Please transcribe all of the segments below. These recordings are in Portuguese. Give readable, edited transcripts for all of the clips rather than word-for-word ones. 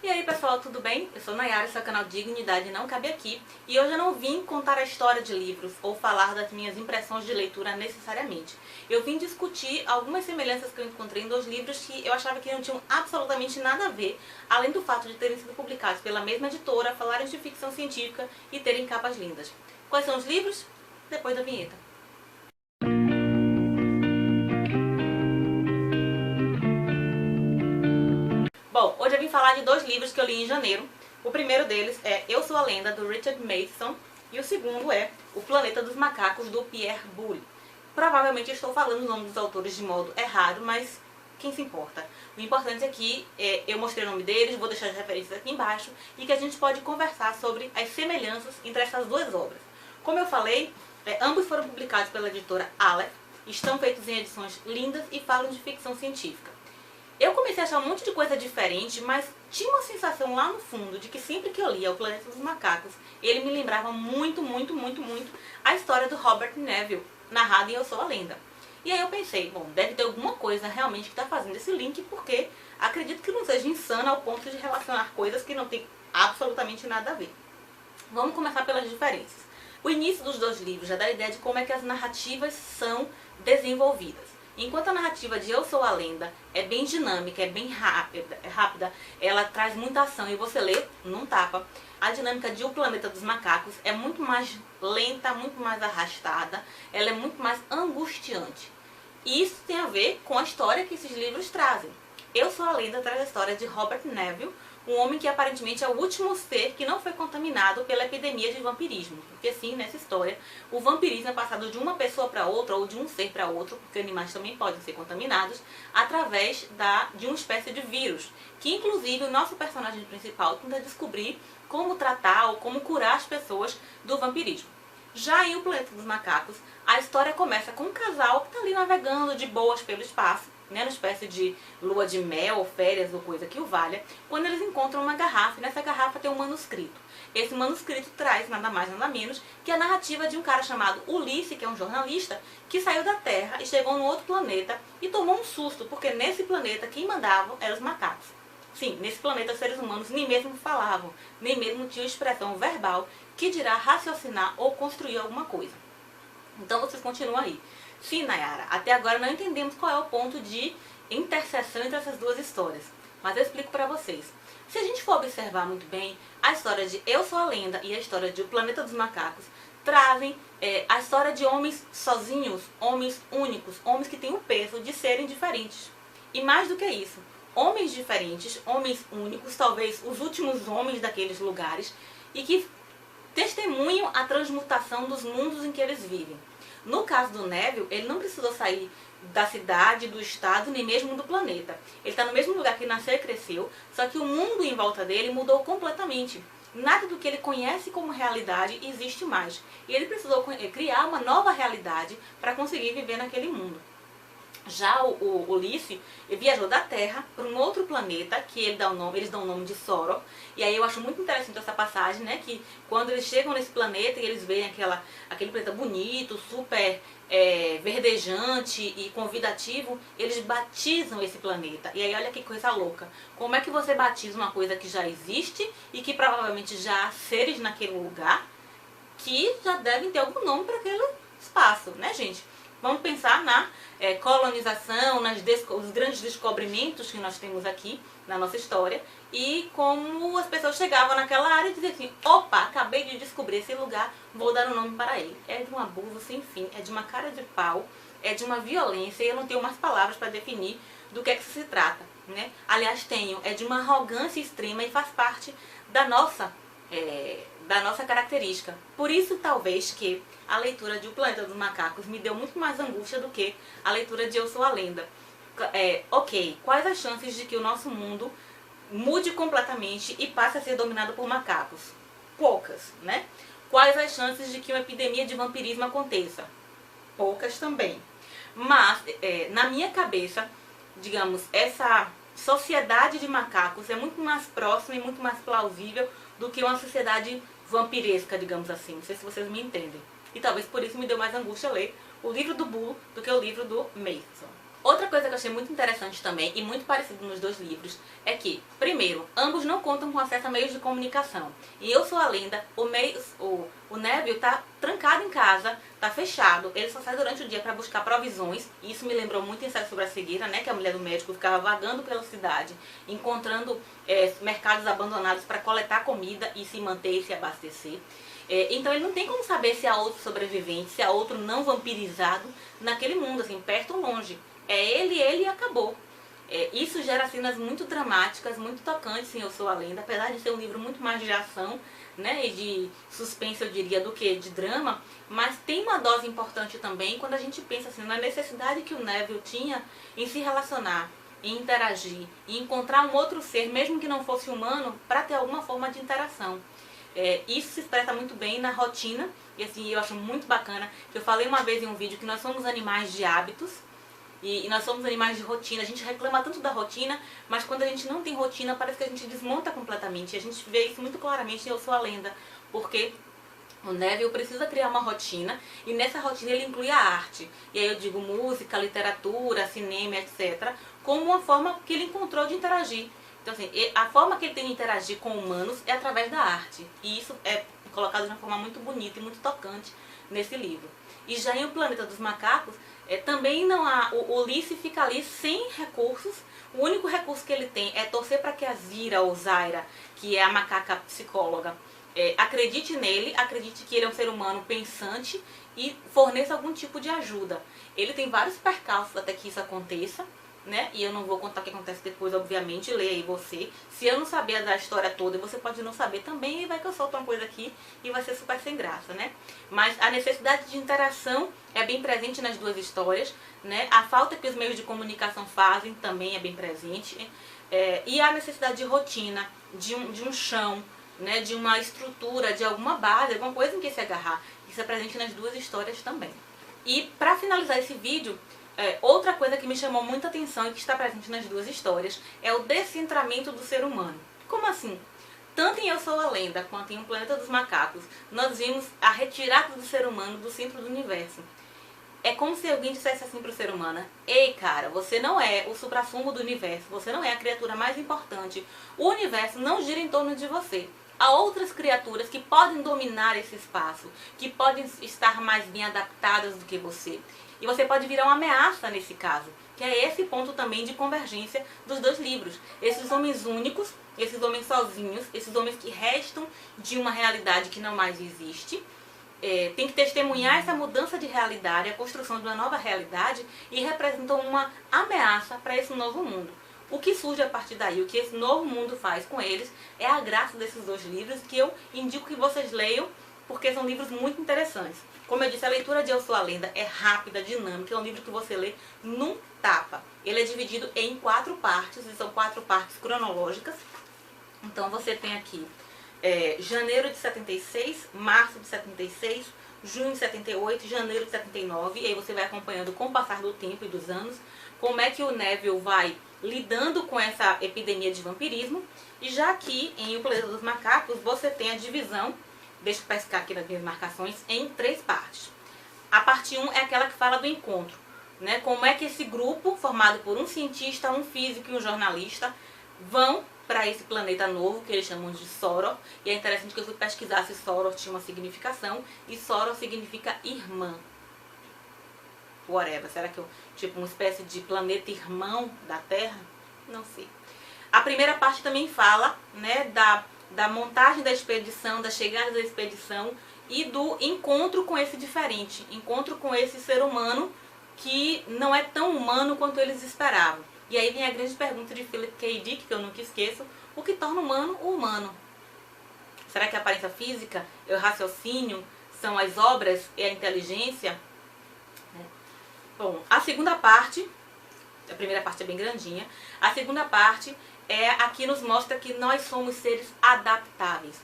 E aí pessoal, tudo bem? Eu sou Nayara, esse é o canal Dignidade Não Cabe Aqui. E hoje eu não vim contar a história de livros ou falar das minhas impressões de leitura necessariamente. Eu vim discutir algumas semelhanças que eu encontrei em dois livros que eu achava que não tinham absolutamente nada a ver, além do fato de terem sido publicados pela mesma editora, falarem de ficção científica e terem capas lindas. Quais são os livros? Depois da vinheta. Bom, hoje eu vim falar de dois livros que eu li em janeiro. O primeiro deles é Eu Sou a Lenda, do Richard Matheson, e o segundo é O Planeta dos Macacos, do Pierre Boulle. Provavelmente estou falando o nome dos autores de modo errado, mas quem se importa? O importante aqui é eu mostrei o nome deles, vou deixar as referências aqui embaixo, e que a gente pode conversar sobre as semelhanças entre essas duas obras. Como eu falei, ambos foram publicados pela editora Aleph, estão feitos em edições lindas e falam de ficção científica. Eu comecei a achar um monte de coisa diferente, mas tinha uma sensação lá no fundo de que sempre que eu lia O Planeta dos Macacos, ele me lembrava muito a história do Robert Neville, narrada em Eu Sou a Lenda. E aí eu pensei, bom, deve ter alguma coisa realmente que está fazendo esse link, porque acredito que não seja insana ao ponto de relacionar coisas que não tem absolutamente nada a ver. Vamos começar pelas diferenças. O início dos dois livros já dá a ideia de como é que as narrativas são desenvolvidas. Enquanto a narrativa de Eu Sou a Lenda é bem dinâmica, é bem rápida, ela traz muita ação e você lê num tapa. A dinâmica de O Planeta dos Macacos é muito mais lenta, muito mais arrastada, ela é muito mais angustiante. E isso tem a ver com a história que esses livros trazem. Eu Sou a Lenda traz a história de Robert Neville, um homem que aparentemente é o último ser que não foi contaminado pela epidemia de vampirismo. Porque sim, nessa história, o vampirismo é passado de uma pessoa para outra, ou de um ser para outro, porque animais também podem ser contaminados, através de uma espécie de vírus, que inclusive o nosso personagem principal tenta descobrir como tratar ou como curar as pessoas do vampirismo. Já em O Planeta dos Macacos, a história começa com um casal que está ali navegando de boas pelo espaço, né, uma espécie de lua de mel, férias ou coisa que o valha, quando eles encontram uma garrafa, e nessa garrafa tem um manuscrito. Esse manuscrito traz nada mais nada menos que a narrativa de um cara chamado Ulisses, que é um jornalista, que saiu da Terra e chegou no outro planeta e tomou um susto, porque nesse planeta quem mandava eram os macacos. Sim, nesse planeta os seres humanos nem mesmo falavam, nem mesmo tinham expressão verbal, que dirá raciocinar ou construir alguma coisa. Então vocês continuam aí. Sim, Nayara, até agora não entendemos qual é o ponto de interseção entre essas duas histórias, mas eu explico para vocês. Se a gente for observar muito bem, a história de Eu Sou a Lenda e a história de O Planeta dos Macacos trazem a história de homens sozinhos, homens únicos, homens que têm o peso de serem diferentes. E mais do que isso, homens diferentes, homens únicos, talvez os últimos homens daqueles lugares, e que testemunham a transmutação dos mundos em que eles vivem. No caso do Neville, ele não precisou sair da cidade, do estado, nem mesmo do planeta. Ele está no mesmo lugar que nasceu e cresceu, só que o mundo em volta dele mudou completamente. Nada do que ele conhece como realidade existe mais. E ele precisou criar uma nova realidade para conseguir viver naquele mundo. Já o Ulisses viajou da Terra para um outro planeta, que eles dão o nome de Soro. E aí eu acho muito interessante essa passagem, né? Que quando eles chegam nesse planeta e eles veem aquele planeta bonito, super verdejante e convidativo, eles batizam esse planeta. E aí olha que coisa louca. Como é que você batiza uma coisa que já existe e que provavelmente já há seres naquele lugar que já devem ter algum nome para aquele espaço, né, gente? Vamos pensar na colonização, os grandes descobrimentos que nós temos aqui na nossa história e como as pessoas chegavam naquela área e diziam assim: opa, acabei de descobrir esse lugar, vou dar um nome para ele. É de um abuso sem fim, é de uma cara de pau, é de uma violência e eu não tenho mais palavras para definir do que se trata, né? Aliás, é de uma arrogância extrema e faz parte da nossa característica. Por isso, talvez, que a leitura de O Planeta dos Macacos me deu muito mais angústia do que a leitura de Eu Sou a Lenda. Ok, quais as chances de que o nosso mundo mude completamente e passe a ser dominado por macacos? Poucas, né? Quais as chances de que uma epidemia de vampirismo aconteça? Poucas também. Mas, na minha cabeça, digamos, essa sociedade de macacos é muito mais próxima e muito mais plausível do que uma sociedade vampiresca, digamos assim. Não sei se vocês me entendem. E talvez por isso me deu mais angústia ler o livro do Boulle do que o livro do Matheson. Outra coisa que eu achei muito interessante também, e muito parecido nos dois livros, é que, primeiro, ambos não contam com acesso a meios de comunicação. E Eu Sou a Lenda, o Neville tá trancado em casa, tá fechado, ele só sai durante o dia para buscar provisões, e isso me lembrou muito Ensaio sobre a Cegueira, né, que a mulher do médico ficava vagando pela cidade, encontrando mercados abandonados para coletar comida e se manter e se abastecer. Então ele não tem como saber se há outro sobrevivente, se há outro não vampirizado naquele mundo, assim, perto ou longe. É ele e acabou. Isso gera cenas muito dramáticas, muito tocantes em Eu Sou a Lenda, apesar de ser um livro muito mais de ação, né, e de suspense, eu diria, do que de drama, mas tem uma dose importante também quando a gente pensa assim, na necessidade que o Neville tinha em se relacionar, em interagir, em encontrar um outro ser, mesmo que não fosse humano, para ter alguma forma de interação. Isso se expressa muito bem na rotina, e assim, eu acho muito bacana, que eu falei uma vez em um vídeo que nós somos animais de hábitos, e nós somos animais de rotina. A gente reclama tanto da rotina, mas quando a gente não tem rotina, parece que a gente desmonta completamente. E a gente vê isso muito claramente em Eu Sou a Lenda, porque o Neville precisa criar uma rotina, e nessa rotina ele inclui a arte. E aí eu digo música, literatura, cinema, etc., como uma forma que ele encontrou de interagir. Então assim, a forma que ele tem de interagir com humanos é através da arte. E isso é colocado de uma forma muito bonita e muito tocante nesse livro. E já em O Planeta dos Macacos, também não há, o Ulisses fica ali sem recursos. O único recurso que ele tem é torcer para que a Zira ou Zaira, que é a macaca psicóloga, acredite nele, acredite que ele é um ser humano pensante e forneça algum tipo de ajuda. Ele tem vários percalços até que isso aconteça, né? E eu não vou contar o que acontece depois, obviamente, leia aí você. Se eu não saber da história toda, você pode não saber também, e vai que eu solto uma coisa aqui e vai ser super sem graça, né? Mas a necessidade de interação é bem presente nas duas histórias, né? A falta que os meios de comunicação fazem também é bem presente. E a necessidade de rotina, de um chão, né? De uma estrutura, de alguma base, alguma coisa em que se agarrar. Isso é presente nas duas histórias também. E para finalizar esse vídeo, outra coisa que me chamou muita atenção e que está presente nas duas histórias é o descentramento do ser humano. Como assim? Tanto em Eu Sou a Lenda quanto em O Planeta dos Macacos, nós vimos a retirada do ser humano do centro do universo. É como se alguém dissesse assim para o ser humano: ei cara, você não é o suprassumo do universo, você não é a criatura mais importante, o universo não gira em torno de você. Há outras criaturas que podem dominar esse espaço, que podem estar mais bem adaptadas do que você. E você pode virar uma ameaça nesse caso, que é esse ponto também de convergência dos dois livros. Esses homens únicos, esses homens sozinhos, esses homens que restam de uma realidade que não mais existe, tem que testemunhar essa mudança de realidade, a construção de uma nova realidade, e representam uma ameaça para esse novo mundo. O que surge a partir daí, o que esse novo mundo faz com eles, é a graça desses dois livros, que eu indico que vocês leiam, porque são livros muito interessantes. Como eu disse, a leitura de Eu Sou a Lenda é rápida, dinâmica, é um livro que você lê num tapa. Ele é dividido em 4 partes, e são 4 partes cronológicas. Então você tem aqui janeiro de 76, março de 76, junho de 78, janeiro de 79, e aí você vai acompanhando com o passar do tempo e dos anos, como é que o Neville vai lidando com essa epidemia de vampirismo. E já aqui em O Planeta dos Macacos, você tem a divisão, deixa eu pescar aqui nas minhas marcações, em 3 partes. A parte 1 é aquela que fala do encontro, né? Como é que esse grupo, formado por um cientista, um físico e um jornalista, vão para esse planeta novo, que eles chamam de Soror. E é interessante que eu fui pesquisar se Soror tinha uma significação, e Soror significa irmã. Whatever, será que tipo uma espécie de planeta irmão da Terra? Não sei. A primeira parte também fala, né, da montagem da expedição, da chegada da expedição e do encontro com esse diferente, encontro com esse ser humano que não é tão humano quanto eles esperavam. E aí vem a grande pergunta de Philip K. Dick, que eu nunca esqueço: o que torna humano o humano? Será que a aparência física, é o raciocínio, são as obras e a inteligência? Bom, a segunda parte, a primeira parte é bem grandinha, a segunda parte aqui nos mostra que nós somos seres adaptáveis.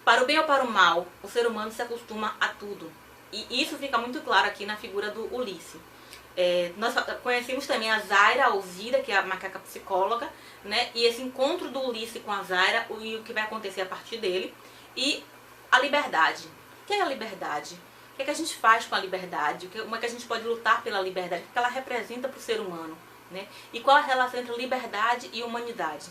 Para o bem ou para o mal, o ser humano se acostuma a tudo. E isso fica muito claro aqui na figura do Ulisses. Nós conhecemos também a Zaira ou Zira, que é a macaca psicóloga, né? E esse encontro do Ulisses com a Zaira e o que vai acontecer a partir dele. E a liberdade. O que é a liberdade? que é que a gente faz com a liberdade, como é que a gente pode lutar pela liberdade, o que ela representa para o ser humano, né? E qual a relação entre liberdade e humanidade.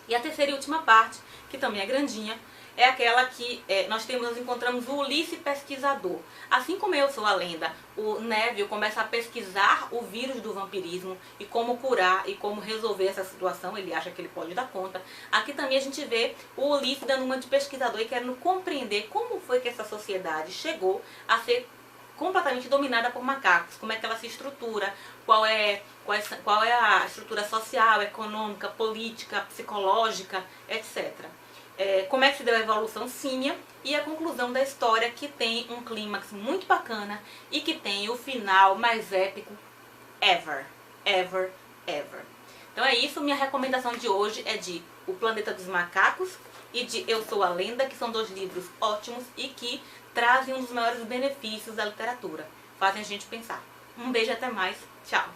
E a terceira e última parte, que também é grandinha, é aquela que nós encontramos o Ulisses pesquisador. Assim como Eu Sou a Lenda, o Neville começa a pesquisar o vírus do vampirismo e como curar e como resolver essa situação, ele acha que ele pode dar conta. Aqui também a gente vê o Ulisses dando uma de pesquisador e querendo compreender como foi que essa sociedade chegou a ser completamente dominada por macacos, como é que ela se estrutura, qual é a estrutura social, econômica, política, psicológica, etc. Como é que se deu a evolução símia e a conclusão da história, que tem um clímax muito bacana e que tem o final mais épico ever, ever, ever. Então é isso, minha recomendação de hoje é de O Planeta dos Macacos e de Eu Sou a Lenda, que são 2 livros ótimos e que trazem um dos maiores benefícios da literatura, fazem a gente pensar. Um beijo, até mais, tchau!